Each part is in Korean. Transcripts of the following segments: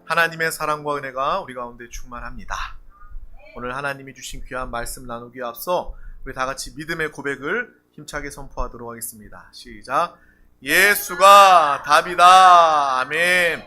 하나님의 사랑과 은혜가 우리 가운데 충만합니다. 오늘 하나님이 주신 귀한 말씀 나누기에 앞서 우리 다 같이 믿음의 고백을 힘차게 선포하도록 하겠습니다. 시작. 예수가 답이다. 아멘.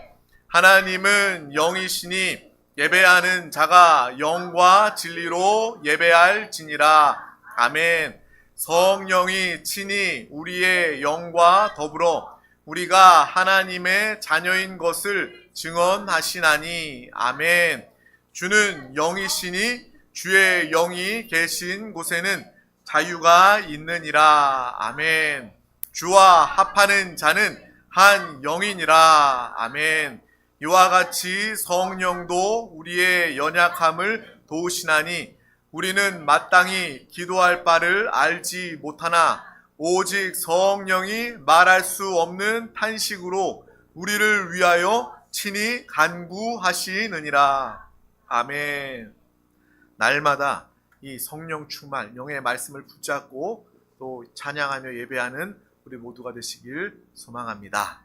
하나님은 영이시니 예배하는 자가 영과 진리로 예배할지니라. 아멘. 성령이 친히 우리의 영과 더불어 우리가 하나님의 자녀인 것을 증언하시나니. 아멘. 주는 영이시니 주의 영이 계신 곳에는 자유가 있느니라. 아멘. 주와 합하는 자는 한 영이니라. 아멘. 이와 같이 성령도 우리의 연약함을 도우시나니 우리는 마땅히 기도할 바를 알지 못하나 오직 성령이 말할 수 없는 탄식으로 우리를 위하여 친히 간구하시느니라. 아멘. 날마다 이 성령 충만, 영의 말씀을 붙잡고 또 찬양하며 예배하는 우리 모두가 되시길 소망합니다.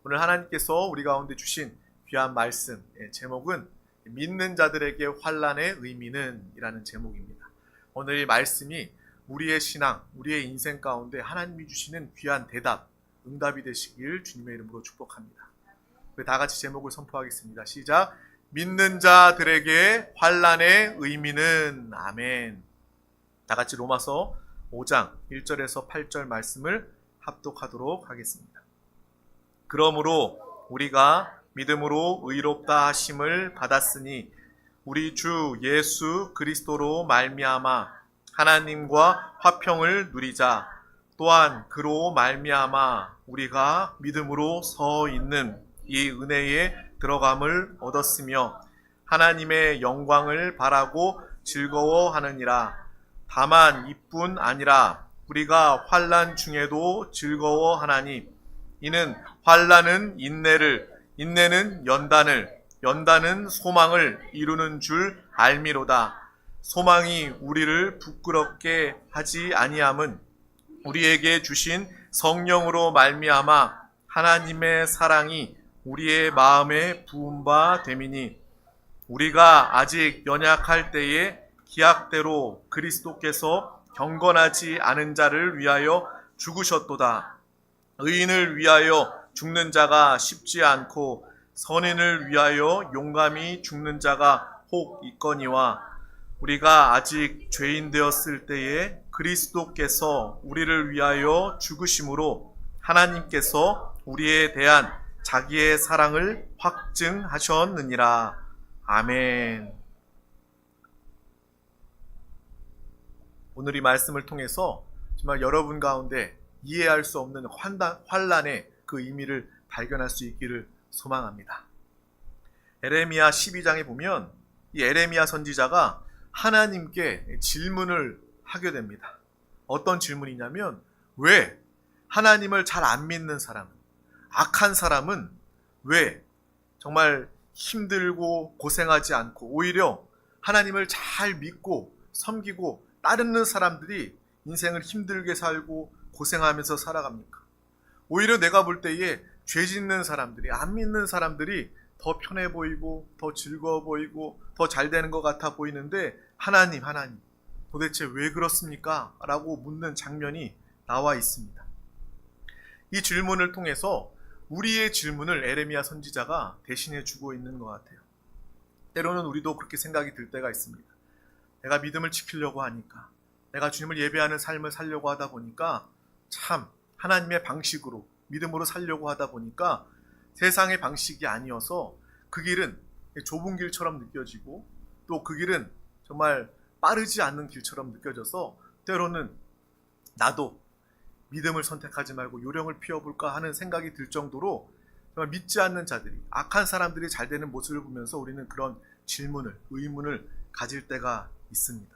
오늘 하나님께서 우리 가운데 주신 귀한 말씀, 제목은 믿는 자들에게 환난의 의미는 이라는 제목입니다. 오늘 이 말씀이 우리의 신앙, 우리의 인생 가운데 하나님이 주시는 귀한 대답, 응답이 되시길 주님의 이름으로 축복합니다. 우리 다 같이 제목을 선포하겠습니다. 시작. 믿는 자들에게 환난의 의미는. 아멘. 다 같이 로마서 5장 1절에서 8절 말씀을 합독하도록 하겠습니다. 그러므로 우리가 믿음으로 의롭다 하심을 받았으니 우리 주 예수 그리스도로 말미암아 하나님과 화평을 누리자. 또한 그로 말미암아 우리가 믿음으로 서 있는 이 은혜에 들어감을 얻었으며 하나님의 영광을 바라고 즐거워하느니라. 다만 이뿐 아니라 우리가 환난 중에도 즐거워하나니 이는 환난은 인내를, 인내는 연단을, 연단은 소망을 이루는 줄 알미로다. 소망이 우리를 부끄럽게 하지 아니함은 우리에게 주신 성령으로 말미암아 하나님의 사랑이 우리의 마음에 부은 바 됨이니 우리가 아직 연약할 때에 기약대로 그리스도께서 경건하지 않은 자를 위하여 죽으셨도다. 의인을 위하여 죽는 자가 쉽지 않고 선인을 위하여 용감히 죽는 자가 혹 있거니와 우리가 아직 죄인 되었을 때에 그리스도께서 우리를 위하여 죽으심으로 하나님께서 우리에 대한 자기의 사랑을 확증하셨느니라. 아멘. 오늘 이 말씀을 통해서 정말 여러분 가운데 이해할 수 없는 환난의 그 의미를 발견할 수 있기를 소망합니다. 에레미야 12장에 보면 이 에레미야 선지자가 하나님께 질문을 하게 됩니다. 어떤 질문이냐면 왜 하나님을 잘 안 믿는 사람은, 악한 사람은 왜 정말 힘들고 고생하지 않고 오히려 하나님을 잘 믿고 섬기고 따르는 사람들이 인생을 힘들게 살고 고생하면서 살아갑니까? 오히려 내가 볼 때에 죄 짓는 사람들이, 안 믿는 사람들이 더 편해 보이고 더 즐거워 보이고 더 잘 되는 것 같아 보이는데 하나님 도대체 왜 그렇습니까? 라고 묻는 장면이 나와 있습니다. 이 질문을 통해서 우리의 질문을 에레미야 선지자가 대신해 주고 있는 것 같아요. 때로는 우리도 그렇게 생각이 들 때가 있습니다. 내가 믿음을 지키려고 하니까, 내가 주님을 예배하는 삶을 살려고 하다 보니까 참 하나님의 방식으로 믿음으로 살려고 하다 보니까 세상의 방식이 아니어서 그 길은 좁은 길처럼 느껴지고 또 그 길은 정말 빠르지 않는 길처럼 느껴져서 때로는 나도 믿음을 선택하지 말고 요령을 피워볼까 하는 생각이 들 정도로 정말 믿지 않는 자들이, 악한 사람들이 잘 되는 모습을 보면서 우리는 그런 질문을, 의문을 가질 때가 있습니다.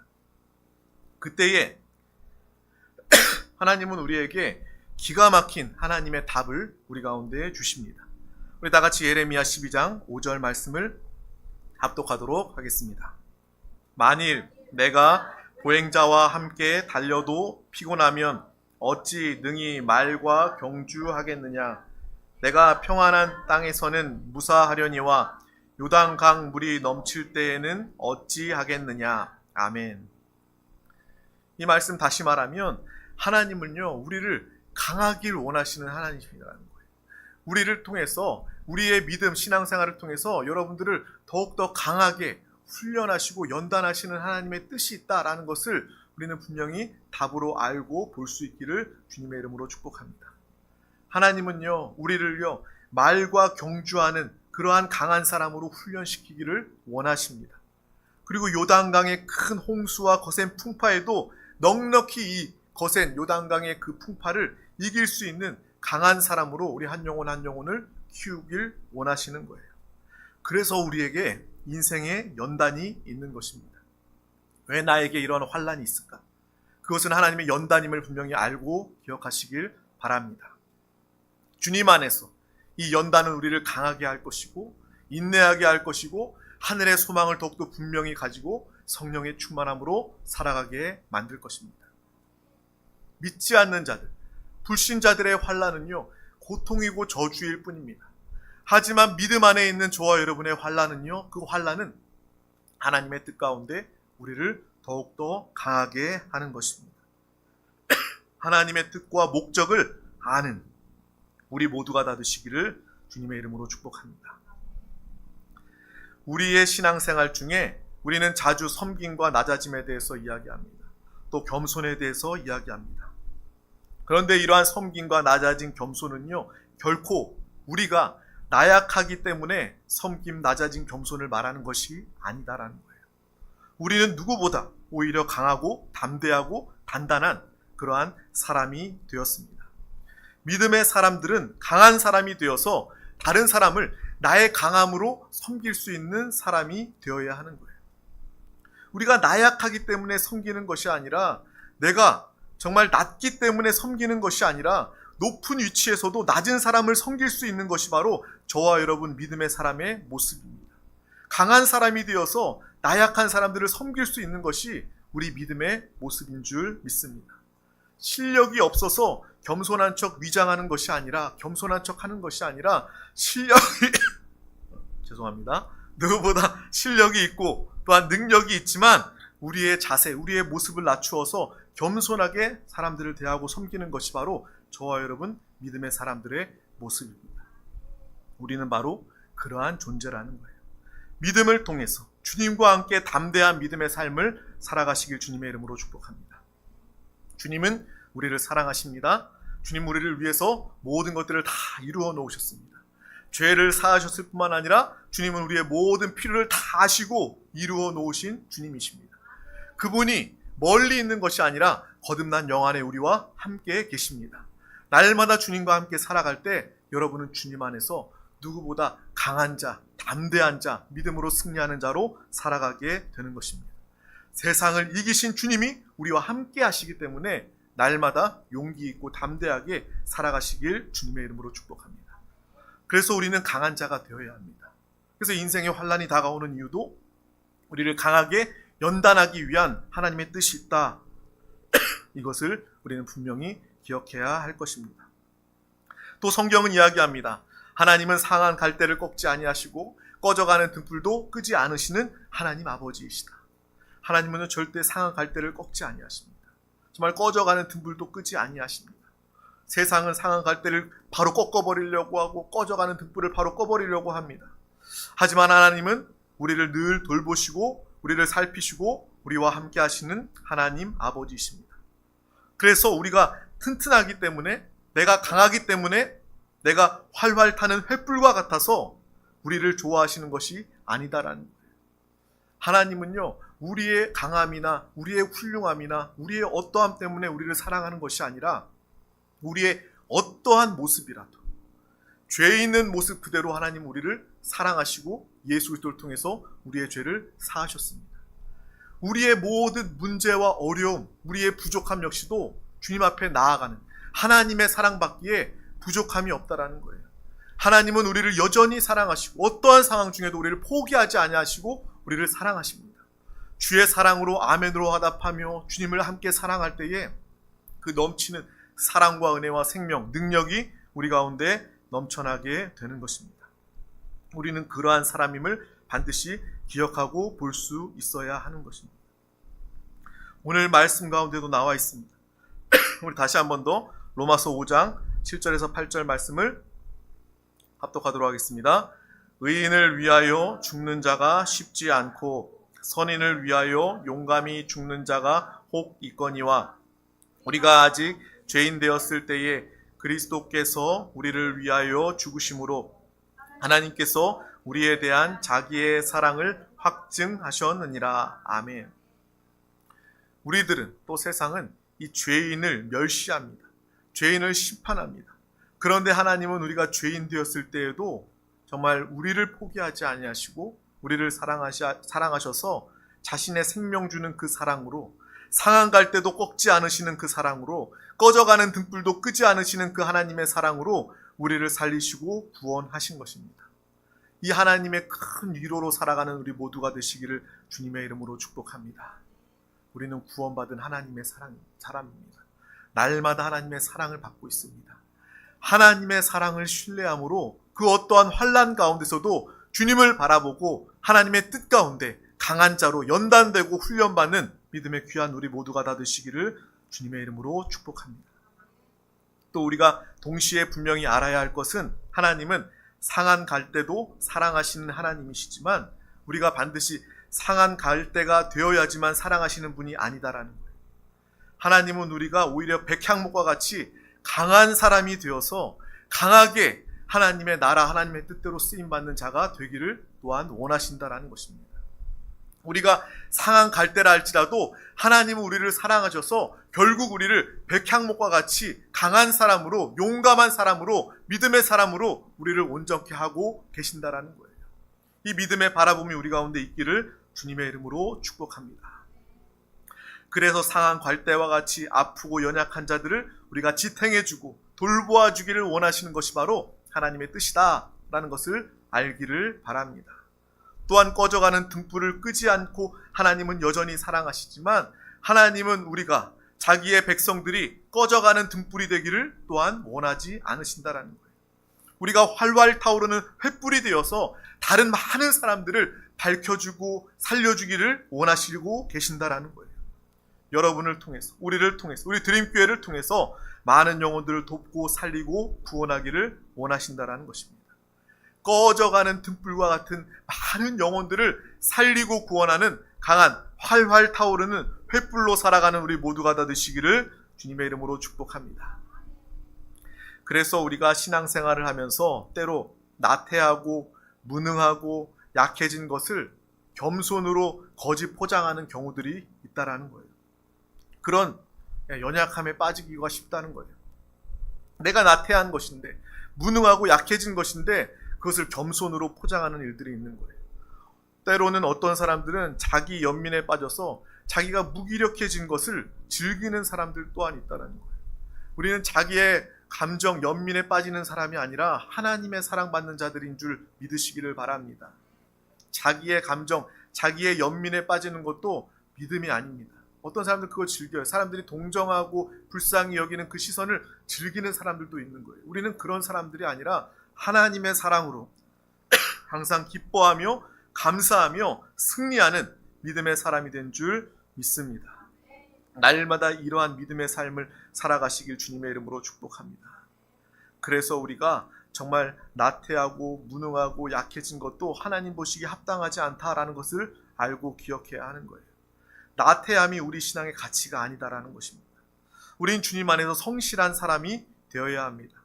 그때에 하나님은 우리에게 기가 막힌 하나님의 답을 우리 가운데 주십니다. 우리 다 같이 예레미야 12장 5절 말씀을 합독하도록 하겠습니다. 만일 내가 보행자와 함께 달려도 피곤하면 어찌 능히 말과 경주하겠느냐. 내가 평안한 땅에서는 무사하려니와 요단강 물이 넘칠 때에는 어찌하겠느냐. 아멘. 이 말씀 다시 말하면 하나님은요, 우리를 강하길 원하시는 하나님이라는 거예요. 우리를 통해서, 우리의 믿음, 신앙생활을 통해서 여러분들을 더욱더 강하게 훈련하시고 연단하시는 하나님의 뜻이 있다라는 것을 우리는 분명히 답으로 알고 볼 수 있기를 주님의 이름으로 축복합니다. 하나님은요, 우리를요, 말과 경주하는 그러한 강한 사람으로 훈련시키기를 원하십니다. 그리고 요단강의 큰 홍수와 거센 풍파에도 넉넉히 이 거센 요단강의 그 풍파를 이길 수 있는 강한 사람으로 우리 한 영혼 한 영혼을 키우길 원하시는 거예요. 그래서 우리에게 인생의 연단이 있는 것입니다. 왜 나에게 이런 환난이 있을까? 그것은 하나님의 연단임을 분명히 알고 기억하시길 바랍니다. 주님 안에서 이 연단은 우리를 강하게 할 것이고 인내하게 할 것이고 하늘의 소망을 더욱더 분명히 가지고 성령의 충만함으로 살아가게 만들 것입니다. 믿지 않는 자들, 불신자들의 환난은요, 고통이고 저주일 뿐입니다. 하지만 믿음 안에 있는 저와 여러분의 환난은요, 그 환난은 하나님의 뜻 가운데 우리를 더욱더 강하게 하는 것입니다. 하나님의 뜻과 목적을 아는 우리 모두가 다 되시기를 주님의 이름으로 축복합니다. 우리의 신앙생활 중에 우리는 자주 섬김과 낮아짐에 대해서 이야기합니다. 또 겸손에 대해서 이야기합니다. 그런데 이러한 섬김과 낮아짐, 겸손은요, 결코 우리가 나약하기 때문에 섬김, 낮아짐, 겸손을 말하는 것이 아니다라는 거예요. 우리는 누구보다 오히려 강하고 담대하고 단단한 그러한 사람이 되었습니다. 믿음의 사람들은 강한 사람이 되어서 다른 사람을 나의 강함으로 섬길 수 있는 사람이 되어야 하는 거예요. 우리가 나약하기 때문에 섬기는 것이 아니라, 내가 정말 낮기 때문에 섬기는 것이 아니라 높은 위치에서도 낮은 사람을 섬길 수 있는 것이 바로 저와 여러분 믿음의 사람의 모습입니다. 강한 사람이 되어서 나약한 사람들을 섬길 수 있는 것이 우리 믿음의 모습인 줄 믿습니다. 실력이 없어서 겸손한 척 위장하는 것이 아니라, 겸손한 척 하는 것이 아니라, 실력이 죄송합니다. 누구보다 실력이 있고 또한 능력이 있지만 우리의 자세, 우리의 모습을 낮추어서 겸손하게 사람들을 대하고 섬기는 것이 바로 저와 여러분 믿음의 사람들의 모습입니다. 우리는 바로 그러한 존재라는 거예요. 믿음을 통해서 주님과 함께 담대한 믿음의 삶을 살아가시길 주님의 이름으로 축복합니다. 주님은 우리를 사랑하십니다. 주님 우리를 위해서 모든 것들을 다 이루어 놓으셨습니다. 죄를 사하셨을 뿐만 아니라 주님은 우리의 모든 필요를 다 아시고 이루어 놓으신 주님이십니다. 그분이 멀리 있는 것이 아니라 거듭난 영 안에 우리와 함께 계십니다. 날마다 주님과 함께 살아갈 때 여러분은 주님 안에서 누구보다 강한 자, 담대한 자, 믿음으로 승리하는 자로 살아가게 되는 것입니다. 세상을 이기신 주님이 우리와 함께 하시기 때문에 날마다 용기 있고 담대하게 살아가시길 주님의 이름으로 축복합니다. 그래서 우리는 강한 자가 되어야 합니다. 그래서 인생의 환난이 다가오는 이유도 우리를 강하게 연단하기 위한 하나님의 뜻이 있다. 이것을 우리는 분명히 기억해야 할 것입니다. 또 성경은 이야기합니다. 하나님은 상한 갈대를 꺾지 아니하시고 꺼져가는 등불도 끄지 않으시는 하나님 아버지이시다. 하나님은 절대 상한 갈대를 꺾지 아니하십니다. 정말 꺼져가는 등불도 끄지 아니하십니다. 세상은 상한 갈대를 바로 꺾어버리려고 하고 꺼져가는 등불을 바로 꺼버리려고 합니다. 하지만 하나님은 우리를 늘 돌보시고 우리를 살피시고 우리와 함께 하시는 하나님 아버지이십니다. 그래서 우리가 튼튼하기 때문에, 내가 강하기 때문에 내가 활활 타는 횃불과 같아서 우리를 좋아하시는 것이 아니다라는 거예요. 하나님은요, 우리의 강함이나 우리의 훌륭함이나 우리의 어떠함 때문에 우리를 사랑하는 것이 아니라 우리의 어떠한 모습이라도 죄 있는 모습 그대로 하나님 우리를 사랑하시고 예수 그리스도를 통해서 우리의 죄를 사하셨습니다. 우리의 모든 문제와 어려움, 우리의 부족함 역시도 주님 앞에 나아가는 하나님의 사랑받기에 부족함이 없다라는 거예요. 하나님은 우리를 여전히 사랑하시고 어떠한 상황 중에도 우리를 포기하지 아니하시고 우리를 사랑하십니다. 주의 사랑으로 아멘으로 화답하며 주님을 함께 사랑할 때에 그 넘치는 사랑과 은혜와 생명, 능력이 우리 가운데 넘쳐나게 되는 것입니다. 우리는 그러한 사람임을 반드시 기억하고 볼 수 있어야 하는 것입니다. 오늘 말씀 가운데도 나와 있습니다. 우리 다시 한 번 더 로마서 5장 7절에서 8절 말씀을 합독하도록 하겠습니다. 의인을 위하여 죽는 자가 쉽지 않고 선인을 위하여 용감히 죽는 자가 혹 있거니와 우리가 아직 죄인 되었을 때에 그리스도께서 우리를 위하여 죽으심으로 하나님께서 우리에 대한 자기의 사랑을 확증하셨느니라. 아멘. 우리들은 또 세상은 이 죄인을 멸시합니다. 죄인을 심판합니다. 그런데 하나님은 우리가 죄인 되었을 때에도 정말 우리를 포기하지 아니하시고 우리를 사랑하셔서 자신의 생명 주는 그 사랑으로, 상한 갈 때도 꺾지 않으시는 그 사랑으로, 꺼져가는 등불도 끄지 않으시는 그 하나님의 사랑으로 우리를 살리시고 구원하신 것입니다. 이 하나님의 큰 위로로 살아가는 우리 모두가 되시기를 주님의 이름으로 축복합니다. 우리는 구원받은 하나님의 사람입니다. 날마다 하나님의 사랑을 받고 있습니다. 하나님의 사랑을 신뢰함으로 그 어떠한 환난 가운데서도 주님을 바라보고 하나님의 뜻 가운데 강한 자로 연단되고 훈련받는 믿음의 귀한 우리 모두가 다 되시기를 주님의 이름으로 축복합니다. 또 우리가 동시에 분명히 알아야 할 것은 하나님은 상한 갈 때도 사랑하시는 하나님이시지만 우리가 반드시 상한 갈 때가 되어야지만 사랑하시는 분이 아니다라는 거예요. 하나님은 우리가 오히려 백향목과 같이 강한 사람이 되어서 강하게 하나님의 나라, 하나님의 뜻대로 쓰임받는 자가 되기를 또한 원하신다라는 것입니다. 우리가 상한 갈대라 할지라도 하나님은 우리를 사랑하셔서 결국 우리를 백향목과 같이 강한 사람으로, 용감한 사람으로, 믿음의 사람으로 우리를 온전케 하고 계신다라는 거예요. 이 믿음의 바라봄이 우리 가운데 있기를 주님의 이름으로 축복합니다. 그래서 상한 갈대와 같이 아프고 연약한 자들을 우리가 지탱해주고 돌보아주기를 원하시는 것이 바로 하나님의 뜻이다라는 것을 알기를 바랍니다. 또한 꺼져가는 등불을 끄지 않고 하나님은 여전히 사랑하시지만 하나님은 우리가 자기의 백성들이 꺼져가는 등불이 되기를 또한 원하지 않으신다라는 거예요. 우리가 활활 타오르는 횃불이 되어서 다른 많은 사람들을 밝혀주고 살려주기를 원하시고 계신다라는 거예요. 여러분을 통해서, 우리를 통해서, 우리 드림교회를 통해서 많은 영혼들을 돕고 살리고 구원하기를 원하신다라는 것입니다. 꺼져가는 등불과 같은 많은 영혼들을 살리고 구원하는 강한 활활 타오르는 횃불로 살아가는 우리 모두가 다 되시기를 주님의 이름으로 축복합니다. 그래서 우리가 신앙생활을 하면서 때로 나태하고 무능하고 약해진 것을 겸손으로 거짓 포장하는 경우들이 있다라는 거예요. 그런 연약함에 빠지기가 쉽다는 거예요. 내가 나태한 것인데, 무능하고 약해진 것인데 그것을 겸손으로 포장하는 일들이 있는 거예요. 때로는 어떤 사람들은 자기 연민에 빠져서 자기가 무기력해진 것을 즐기는 사람들 또한 있다는 거예요. 우리는 자기의 감정, 연민에 빠지는 사람이 아니라 하나님의 사랑받는 자들인 줄 믿으시기를 바랍니다. 자기의 감정, 자기의 연민에 빠지는 것도 믿음이 아닙니다. 어떤 사람들 그걸 즐겨요. 사람들이 동정하고 불쌍히 여기는 그 시선을 즐기는 사람들도 있는 거예요. 우리는 그런 사람들이 아니라 하나님의 사랑으로 항상 기뻐하며 감사하며 승리하는 믿음의 사람이 된 줄 믿습니다. 날마다 이러한 믿음의 삶을 살아가시길 주님의 이름으로 축복합니다. 그래서 우리가 정말 나태하고 무능하고 약해진 것도 하나님 보시기에 합당하지 않다라는 것을 알고 기억해야 하는 거예요. 나태함이 우리 신앙의 가치가 아니다라는 것입니다. 우린 주님 안에서 성실한 사람이 되어야 합니다.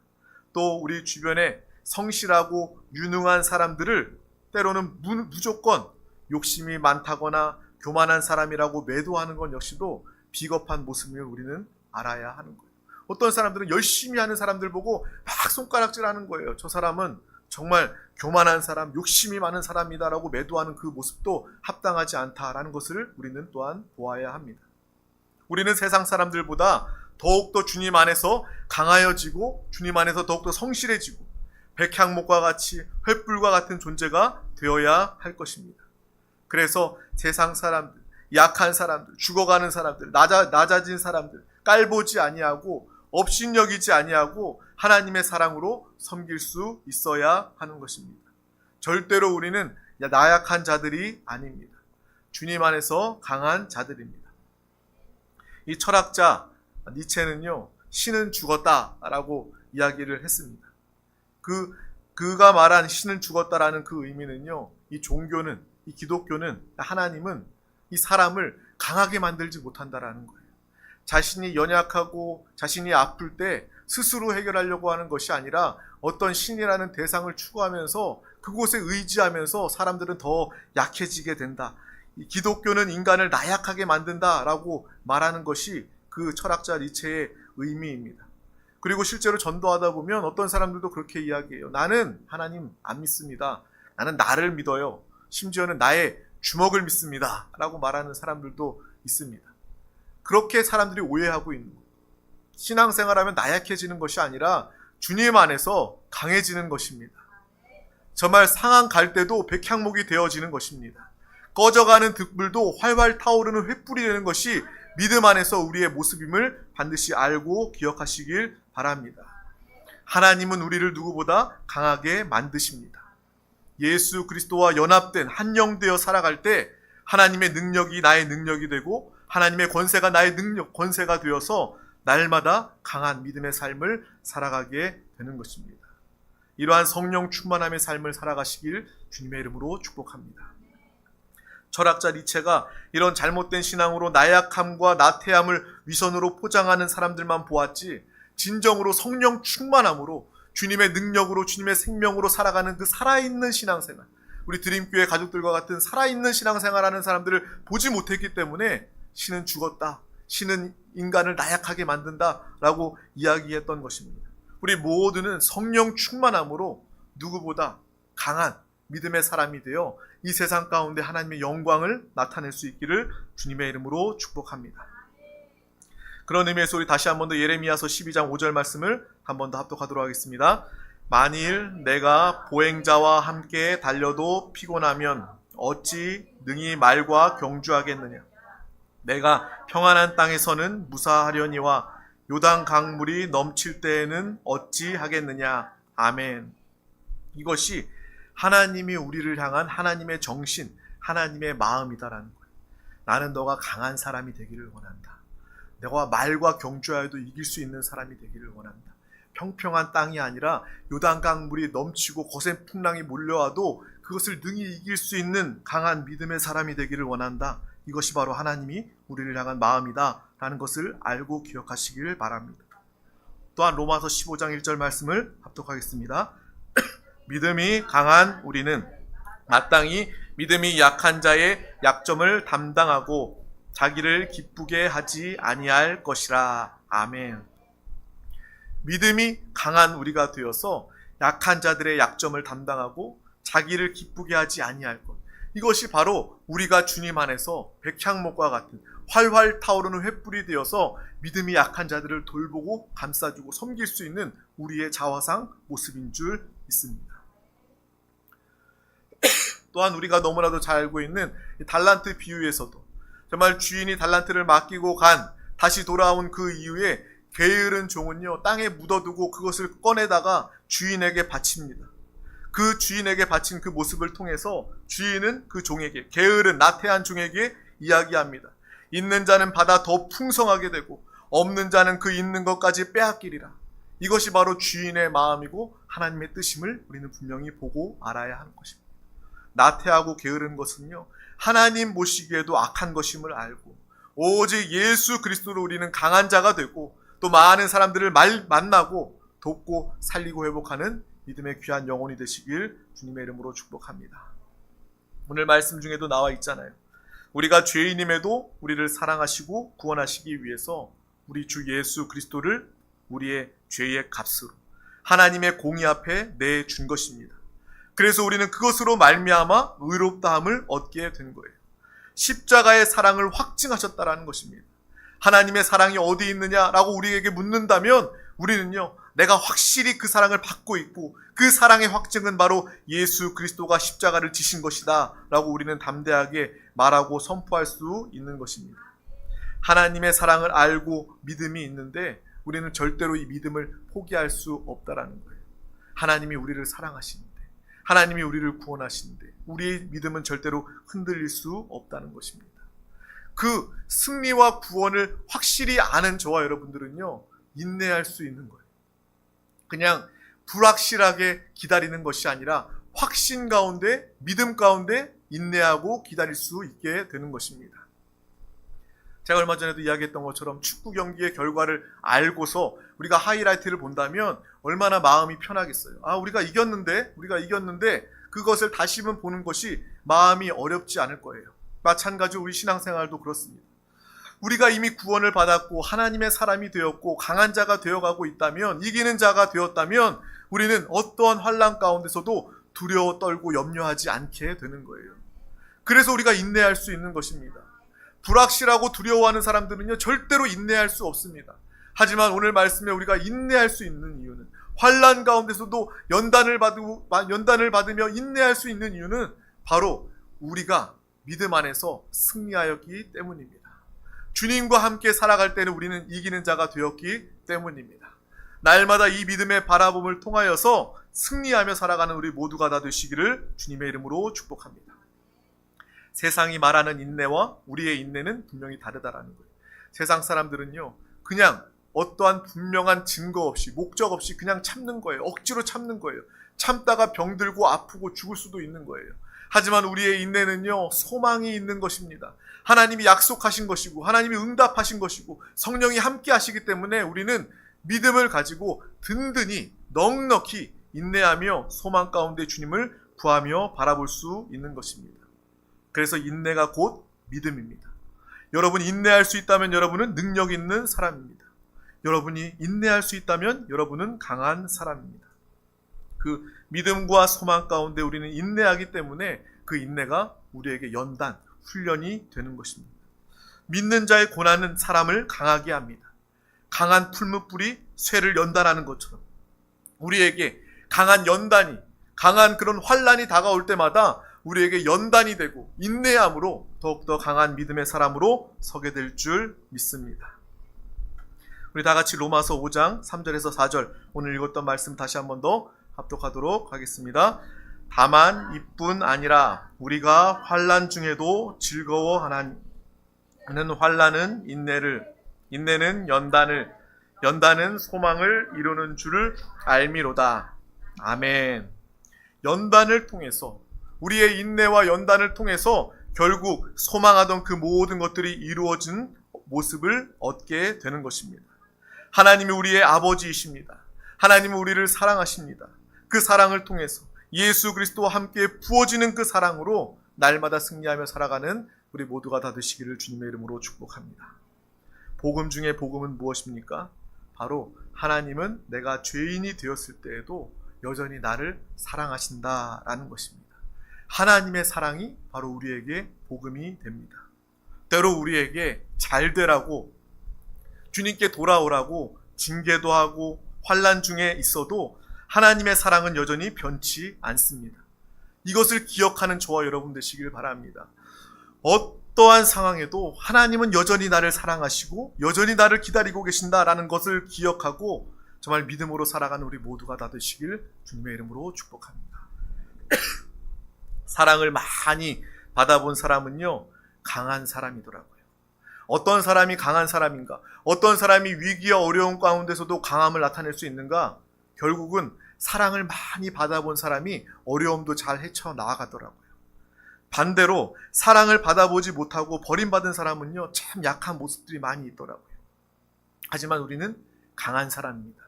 또 우리 주변에 성실하고 유능한 사람들을 때로는 무조건 욕심이 많다거나 교만한 사람이라고 매도하는 건 역시도 비겁한 모습을 우리는 알아야 하는 거예요. 어떤 사람들은 열심히 하는 사람들 보고 막 손가락질하는 거예요. 저 사람은 정말 교만한 사람, 욕심이 많은 사람이다라고 매도하는 그 모습도 합당하지 않다라는 것을 우리는 또한 보아야 합니다. 우리는 세상 사람들보다 더욱더 주님 안에서 강하여지고 주님 안에서 더욱더 성실해지고 백향목과 같이 횃불과 같은 존재가 되어야 할 것입니다. 그래서 세상 사람들, 약한 사람들, 죽어가는 사람들, 낮아진 사람들, 깔보지 아니하고 업신여기지 아니하고 하나님의 사랑으로 섬길 수 있어야 하는 것입니다. 절대로 우리는 나약한 자들이 아닙니다. 주님 안에서 강한 자들입니다. 이 철학자 니체는요, 신은 죽었다라고 이야기를 했습니다. 그가 말한 신은 죽었다라는 그 의미는요, 이 종교는, 이 기독교는, 하나님은 이 사람을 강하게 만들지 못한다라는 거예요. 자신이 연약하고 자신이 아플 때 스스로 해결하려고 하는 것이 아니라 어떤 신이라는 대상을 추구하면서 그곳에 의지하면서 사람들은 더 약해지게 된다. 이 기독교는 인간을 나약하게 만든다라고 말하는 것이 그 철학자 니체의 의미입니다. 그리고 실제로 전도하다 보면 어떤 사람들도 그렇게 이야기해요. 나는 하나님 안 믿습니다. 나는 나를 믿어요. 심지어는 나의 주먹을 믿습니다. 라고 말하는 사람들도 있습니다. 그렇게 사람들이 오해하고 있는 거예요. 신앙생활하면 나약해지는 것이 아니라 주님 안에서 강해지는 것입니다. 정말 상한 갈대도 백향목이 되어지는 것입니다. 꺼져가는 등불도 활활 타오르는 횃불이 되는 것이 믿음 안에서 우리의 모습임을 반드시 알고 기억하시길 바랍니다. 하나님은 우리를 누구보다 강하게 만드십니다. 예수 그리스도와 연합된 한영되어 살아갈 때 하나님의 능력이 나의 능력이 되고 하나님의 권세가 나의 권세가 되어서 날마다 강한 믿음의 삶을 살아가게 되는 것입니다. 이러한 성령 충만함의 삶을 살아가시길 주님의 이름으로 축복합니다. 철학자 니체가 이런 잘못된 신앙으로 나약함과 나태함을 위선으로 포장하는 사람들만 보았지, 진정으로 성령 충만함으로 주님의 능력으로 주님의 생명으로 살아가는 그 살아있는 신앙생활, 우리 드림교회 가족들과 같은 살아있는 신앙생활하는 사람들을 보지 못했기 때문에 신은 죽었다, 신은 인간을 나약하게 만든다라고 이야기했던 것입니다. 우리 모두는 성령 충만함으로 누구보다 강한 믿음의 사람이 되어 이 세상 가운데 하나님의 영광을 나타낼 수 있기를 주님의 이름으로 축복합니다. 그런 의미에서 우리 다시 한 번 더 예레미야서 12장 5절 말씀을 한 번 더 합독하도록 하겠습니다. 만일 내가 보행자와 함께 달려도 피곤하면 어찌 능히 말과 경주하겠느냐. 내가 평안한 땅에서는 무사하려니와 요단 강물이 넘칠 때에는 어찌 하겠느냐. 아멘. 이것이 하나님이 우리를 향한 하나님의 정신, 하나님의 마음이다라는 거예요. 나는 너가 강한 사람이 되기를 원한다. 내가 말과 경주하여도 이길 수 있는 사람이 되기를 원한다. 평평한 땅이 아니라 요단강 물이 넘치고 거센 풍랑이 몰려와도 그것을 능히 이길 수 있는 강한 믿음의 사람이 되기를 원한다. 이것이 바로 하나님이 우리를 향한 마음이다 라는 것을 알고 기억하시길 바랍니다. 또한 로마서 15장 1절 말씀을 합독하겠습니다. 믿음이 강한 우리는 마땅히 믿음이 약한 자의 약점을 담당하고 자기를 기쁘게 하지 아니할 것이라. 아멘. 믿음이 강한 우리가 되어서 약한 자들의 약점을 담당하고 자기를 기쁘게 하지 아니할 것. 이것이 바로 우리가 주님 안에서 백향목과 같은 활활 타오르는 횃불이 되어서 믿음이 약한 자들을 돌보고 감싸주고 섬길 수 있는 우리의 자화상 모습인 줄 믿습니다. 또한 우리가 너무나도 잘 알고 있는 달란트 비유에서도 정말 주인이 달란트를 맡기고 다시 돌아온 그 이후에 게으른 종은요, 땅에 묻어두고 그것을 꺼내다가 주인에게 바칩니다. 그 주인에게 바친 그 모습을 통해서 주인은 그 종에게, 게으른 나태한 종에게 이야기합니다. 있는 자는 받아 더 풍성하게 되고 없는 자는 그 있는 것까지 빼앗기리라. 이것이 바로 주인의 마음이고 하나님의 뜻임을 우리는 분명히 보고 알아야 하는 것입니다. 나태하고 게으른 것은요, 하나님 보시기에도 악한 것임을 알고 오직 예수 그리스도로 우리는 강한 자가 되고 또 많은 사람들을 만나고 돕고 살리고 회복하는 믿음의 귀한 영혼이 되시길 주님의 이름으로 축복합니다. 오늘 말씀 중에도 나와 있잖아요. 우리가 죄인임에도 우리를 사랑하시고 구원하시기 위해서 우리 주 예수 그리스도를 우리의 죄의 값으로 하나님의 공의 앞에 내준 것입니다. 그래서 우리는 그것으로 말미암아 의롭다함을 얻게 된 거예요. 십자가의 사랑을 확증하셨다라는 것입니다. 하나님의 사랑이 어디 있느냐라고 우리에게 묻는다면 우리는요, 내가 확실히 그 사랑을 받고 있고 그 사랑의 확증은 바로 예수 그리스도가 십자가를 지신 것이다 라고 우리는 담대하게 말하고 선포할 수 있는 것입니다. 하나님의 사랑을 알고 믿음이 있는데 우리는 절대로 이 믿음을 포기할 수 없다라는 거예요. 하나님이 우리를 사랑하시는데, 하나님이 우리를 구원하시는데 우리의 믿음은 절대로 흔들릴 수 없다는 것입니다. 그 승리와 구원을 확실히 아는 저와 여러분들은요, 인내할 수 있는 거예요. 그냥 불확실하게 기다리는 것이 아니라 확신 가운데, 믿음 가운데 인내하고 기다릴 수 있게 되는 것입니다. 제가 얼마 전에도 이야기했던 것처럼 축구 경기의 결과를 알고서 우리가 하이라이트를 본다면 얼마나 마음이 편하겠어요. 우리가 이겼는데 그것을 다시금 보는 것이 마음이 어렵지 않을 거예요. 마찬가지로 우리 신앙생활도 그렇습니다. 우리가 이미 구원을 받았고 하나님의 사람이 되었고 강한 자가 되어가고 있다면, 이기는 자가 되었다면 우리는 어떠한 환난 가운데서도 두려워 떨고 염려하지 않게 되는 거예요. 그래서 우리가 인내할 수 있는 것입니다. 불확실하고 두려워하는 사람들은요, 절대로 인내할 수 없습니다. 하지만 오늘 말씀에 우리가 인내할 수 있는 이유는, 환난 가운데서도 연단을 받으며 인내할 수 있는 이유는 바로 우리가 믿음 안에서 승리하였기 때문입니다. 주님과 함께 살아갈 때는 우리는 이기는 자가 되었기 때문입니다. 날마다 이 믿음의 바라봄을 통하여서 승리하며 살아가는 우리 모두가 다 되시기를 주님의 이름으로 축복합니다. 세상이 말하는 인내와 우리의 인내는 분명히 다르다라는 거예요. 세상 사람들은요, 그냥 어떠한 분명한 증거 없이, 목적 없이 그냥 참는 거예요. 억지로 참는 거예요. 참다가 병들고 아프고 죽을 수도 있는 거예요. 하지만 우리의 인내는요, 소망이 있는 것입니다. 하나님이 약속하신 것이고 하나님이 응답하신 것이고 성령이 함께 하시기 때문에 우리는 믿음을 가지고 든든히 넉넉히 인내하며 소망 가운데 주님을 구하며 바라볼 수 있는 것입니다. 그래서 인내가 곧 믿음입니다. 여러분이 인내할 수 있다면 여러분은 능력 있는 사람입니다. 여러분이 인내할 수 있다면 여러분은 강한 사람입니다. 그 믿음과 소망 가운데 우리는 인내하기 때문에 그 인내가 우리에게 연단, 훈련이 되는 것입니다. 믿는 자의 고난은 사람을 강하게 합니다. 강한 풀무불이 쇠를 연단하는 것처럼 우리에게 강한 연단이, 강한 그런 환난이 다가올 때마다 우리에게 연단이 되고 인내함으로 더욱더 강한 믿음의 사람으로 서게 될 줄 믿습니다. 우리 다 같이 로마서 5장 3절에서 4절 오늘 읽었던 말씀 다시 한 번 더 합독하도록 하겠습니다. 다만 이뿐 아니라 우리가 환난 중에도 즐거워하나니 이는 환난은 인내를, 인내는 연단을, 연단은 소망을 이루는 줄을 알미로다. 아멘. 연단을 통해서, 우리의 인내와 연단을 통해서 결국 소망하던 그 모든 것들이 이루어진 모습을 얻게 되는 것입니다. 하나님이 우리의 아버지이십니다. 하나님은 우리를 사랑하십니다. 그 사랑을 통해서 예수 그리스도와 함께 부어지는 그 사랑으로 날마다 승리하며 살아가는 우리 모두가 다 되시기를 주님의 이름으로 축복합니다. 복음 중에 복음은 무엇입니까? 바로 하나님은 내가 죄인이 되었을 때에도 여전히 나를 사랑하신다라는 것입니다. 하나님의 사랑이 바로 우리에게 복음이 됩니다. 때로 우리에게 잘 되라고, 주님께 돌아오라고 징계도 하고 환난 중에 있어도 하나님의 사랑은 여전히 변치 않습니다. 이것을 기억하는 저와 여러분 되시길 바랍니다. 어떠한 상황에도 하나님은 여전히 나를 사랑하시고 여전히 나를 기다리고 계신다라는 것을 기억하고 정말 믿음으로 살아가는 우리 모두가 다 되시길 주님의 이름으로 축복합니다. 사랑을 많이 받아본 사람은요, 강한 사람이더라고요. 어떤 사람이 강한 사람인가? 어떤 사람이 위기와 어려움 가운데서도 강함을 나타낼 수 있는가? 결국은 사랑을 많이 받아본 사람이 어려움도 잘 헤쳐나가더라고요. 반대로 사랑을 받아보지 못하고 버림받은 사람은요, 참 약한 모습들이 많이 있더라고요. 하지만 우리는 강한 사람입니다.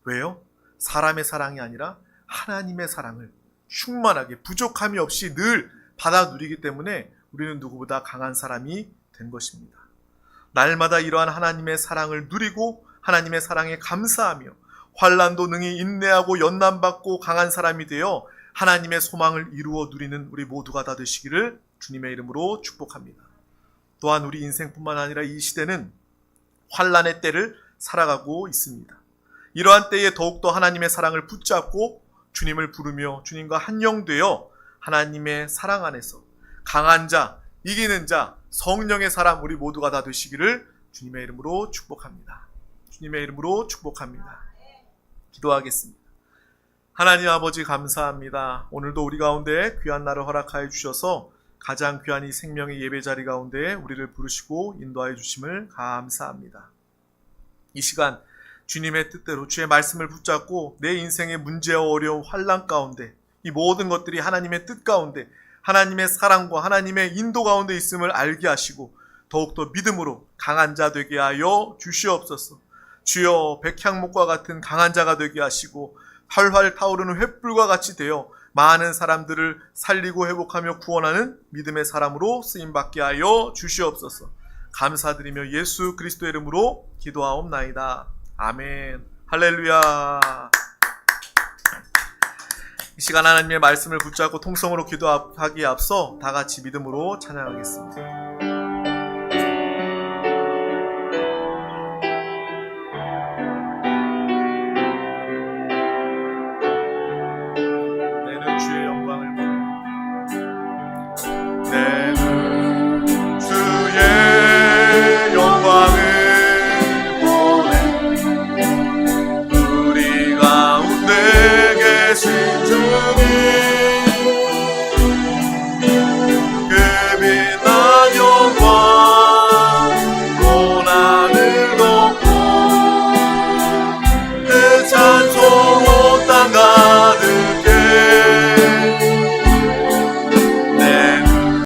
왜요? 사람의 사랑이 아니라 하나님의 사랑을 충만하게 부족함이 없이 늘 받아 누리기 때문에 우리는 누구보다 강한 사람이 된 것입니다. 날마다 이러한 하나님의 사랑을 누리고 하나님의 사랑에 감사하며 환난도 능히 인내하고 연난받고 강한 사람이 되어 하나님의 소망을 이루어 누리는 우리 모두가 다 되시기를 주님의 이름으로 축복합니다. 또한 우리 인생뿐만 아니라 이 시대는 환난의 때를 살아가고 있습니다. 이러한 때에 더욱더 하나님의 사랑을 붙잡고 주님을 부르며 주님과 한영되어 하나님의 사랑 안에서 강한 자, 이기는 자, 성령의 사람 우리 모두가 다 되시기를 주님의 이름으로 축복합니다. 주님의 이름으로 축복합니다. 기도하겠습니다. 하나님 아버지 감사합니다. 오늘도 우리 가운데 귀한 날을 허락하여 주셔서 가장 귀한 이 생명의 예배 자리 가운데 우리를 부르시고 인도하여 주심을 감사합니다. 이 시간 주님의 뜻대로 주의 말씀을 붙잡고 내 인생의 문제와 어려운 환난 가운데 이 모든 것들이 하나님의 뜻 가운데 하나님의 사랑과 하나님의 인도 가운데 있음을 알게 하시고 더욱더 믿음으로 강한 자 되게 하여 주시옵소서. 주여 백향목과 같은 강한 자가 되게 하시고 활활 타오르는 횃불과 같이 되어 많은 사람들을 살리고 회복하며 구원하는 믿음의 사람으로 쓰임받게 하여 주시옵소서. 감사드리며 예수 그리스도의 이름으로 기도하옵나이다. 아멘. 할렐루야. 이 시간 하나님의 말씀을 붙잡고 통성으로 기도하기에 앞서 다 같이 믿음으로 찬양하겠습니다.